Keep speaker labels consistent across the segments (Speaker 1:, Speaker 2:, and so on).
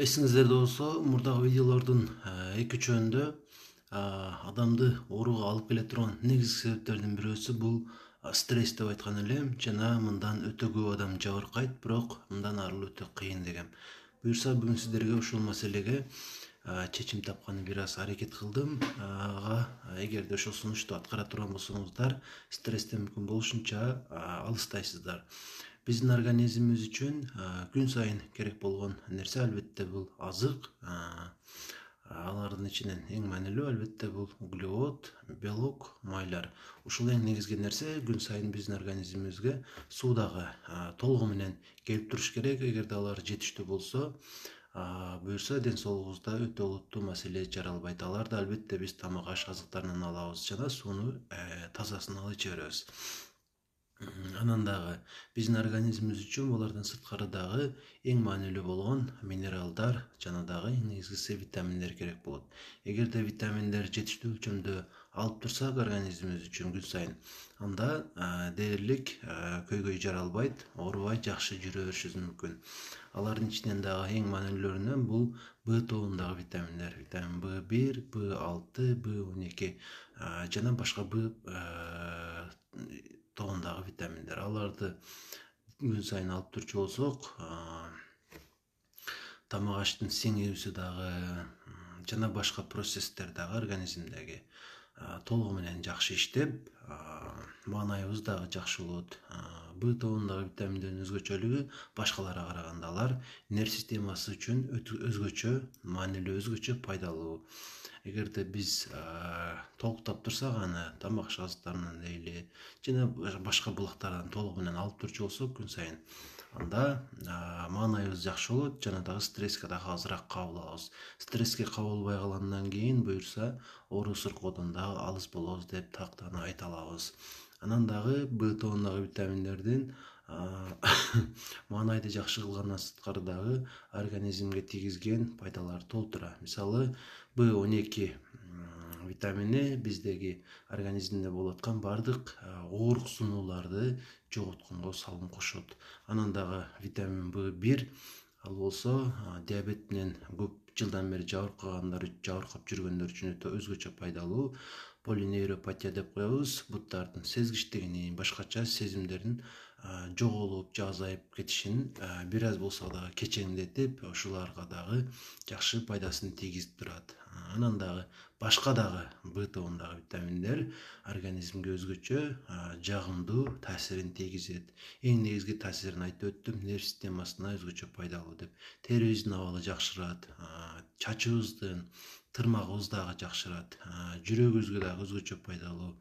Speaker 1: Эсиңиздерде болсо, мурдагы видеолордун экинчөөндө адамды ооруга алып келе турган негизги себептердин бирөөсү бул стресс деп айткан элем. Жана мындан өтө көп адам жабыркайт, бирок мындан арылуу өтө кыйын дегем. Буюрса бүгүн сиздерге ушул маселеге чечим тапканы бир аз аракет кылдым. Эгерде ошол сунушту аткара турган болсоңуздар, стресстен мүмкүн болушунча алыстайсыздар. Биздин организмибиз үчүн күн сайын керек болгон нерсе албетте бул азык. Алардын ичинен эң маанилүү албетте бул углевод, белок, майлар. Ушул эң негизги нерсе. Күн сайын биздин организмибизге суу дагы толугу менен келип туруш керек. Эгерде алар жетиштүү болсо, буюрса ден соолугубузда өтө олуттуу маселе жаралбайт. Аларды албетте биз тамак аш азыктарынан алабыз жана сууну тазасын алып иче беребиз. Анан дагы биздин организмибиз үчүн булардан сырткары дагы эң маанилүү болгон минералдар жана дагы эң негизгиси витаминдер керек болот. Эгерде витаминдер жетиштүү өлчөмдө алып турсак организмибиз үчүн күн сайын, анда дээрлик көйгөй жаралбайт, оорубай жакшы жүрө беришибиз мүмкүн. Алардын ичинен дагы эң маанилүүлөрүнөн бул В тобундагы витаминдер, витамин В1, В6, В12 жана башка В тобундагы витаминдер. Аларды күн сайын алып турчу болсок, тамак аштын сиңүүсү дагы жана башка процесстер дагы организмдеги толугу менен жакшы иштеп, маанайыбыз дагы жакшы болот. В тобундагы витаминдердин өзгөчөлүгү башкаларга караганда алар нерв системасы үчүн өзгөчө маанилүү, өзгөчө пайдалуу. Эгерде биз толуктап турсак, аны тамак аш азыктарынан дейли жана башка булактардан толугу менен алып турчу болсок күн сайын, анда маанайыбыз жакшы болот жана дагы стресске дагы азыраак кабыл алабыз. Стресске кабылбай калгандан кийин буюрса оору сыркоодон дагы алыс болобуз деп тактана айта алабыз. Анан дагы В тобундагы витаминдердин маанайды жакшы кылгандан сырткары дагы организмге тийгизген пайдалары толтура. Мисалы, В12 витамини биздеги организмде болуп аткан бардык оорук сунууларды жоготконго салым кошот. Анан дагы витамин В1, ал болсо диабет менен көп жылдан бери жабыркап жүргөндөр үчүн өтө өзгөчө пайдалуу. Полинейропатия деп коебуз. Буттардын сезгичтигини, башкача сезимдердин жоголуп же азайып кетишин бир аз болсо дагы кечеңдетип, ушуларга дагы жакшы пайдасын тийгизип турат. Анан дагы башка дагы В тобундагы витаминдер организмге өзгөчө жагымдуу таасирин тийгизет. Эң негизги таасирин айтып өттүм, нерв системасына өзгөчө пайдалуу деп. Терибиздин абалы жакшырат, чачыбыздын, тырмагыбыз дагы жакшырат, жүрөгүбүзгө дагы өзгөчө пайдалуу.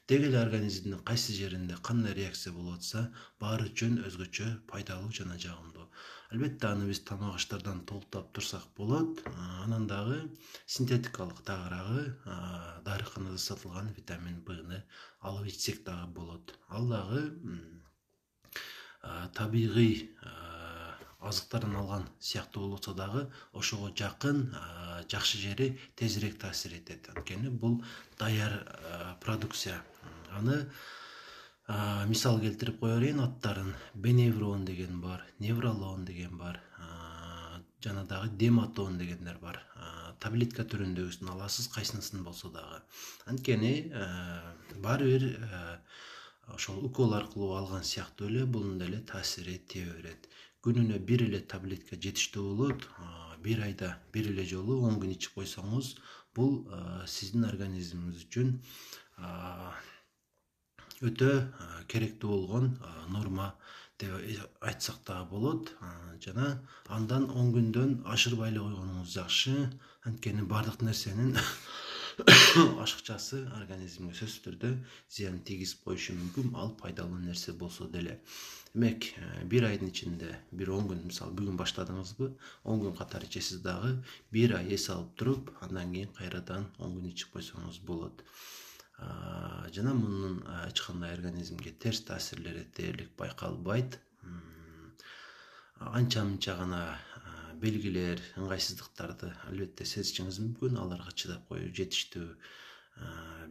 Speaker 1: Деги эле организмдин кайсы жеринде кандай реакция болуп атса, баары үчүн өзгөчө пайдалуу жана жагымдуу. Албетте аны биз тамак аштардан толуктап турсак болот. Анан дагы синтетикалык тагыраагы дарыканада сатылган витамин Бны алып ичсек дагы болот. Ал дагы табигый азыктардан алган сыяктуу болсо дагы ошого жакын, жакшы жери тезирээк таасир этет. Анткени бул даяр продукция. Аны мисал келтирип кое берейин, аттарын. Беневрон деген бар, невролон деген бар, жана дагы дематон дегендер бар. Таблетка түрүндөгүсүн аласыз, кайсынысын болсо дагы. Анткени баары бир ошол укол аркылуу алган сыяктуу эле бунун деле таасири тебе берет. Күнүнө бир эле таблетка жетиштүү болот. Бир айда бир эле жолу 10 күн ичип койсоңуз, бул сиздин организмиңиз үчүн өтө керектүү болгон норма деп айтсак дагы болот. Жана андан 10 күндөн ашырбай эле койгонуңуз жакшы. Анткени бардык нерсенин ашыкчасы организмге сөзсүз түрдө зыян тийгизип коюшу мүмкүн, ал пайдалуу нерсе болсо деле. Демек, бир айдын ичинде бир 10 күн, мисалы бүгүн баштадыңызбы, 10 күн катары ичесиз дагы, бир ай эс алып туруп, андан кийин кайрадан 10 күн ичип койсоңуз болот. Жана мунун эч кандай организмге терс таасирлери дээрлик байкалбайт. Анча-мынча гана белгилер, ыңгайсыздыктарды албетте сезишиңиз мүмкүн, аларга чыдап коюу жетиштүү.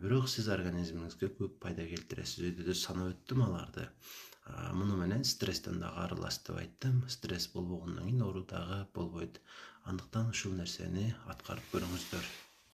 Speaker 1: Бирок сиз организмиңизге көп пайда келтиресиз. Өйдө санап өттүм аларды. Муну менен стресстен дагы арыласыз деп айттым. Стресс болбогондон кийин оору дагы болбойт. койт. Андыктан ушул нерсени аткарып көрүңүздөр.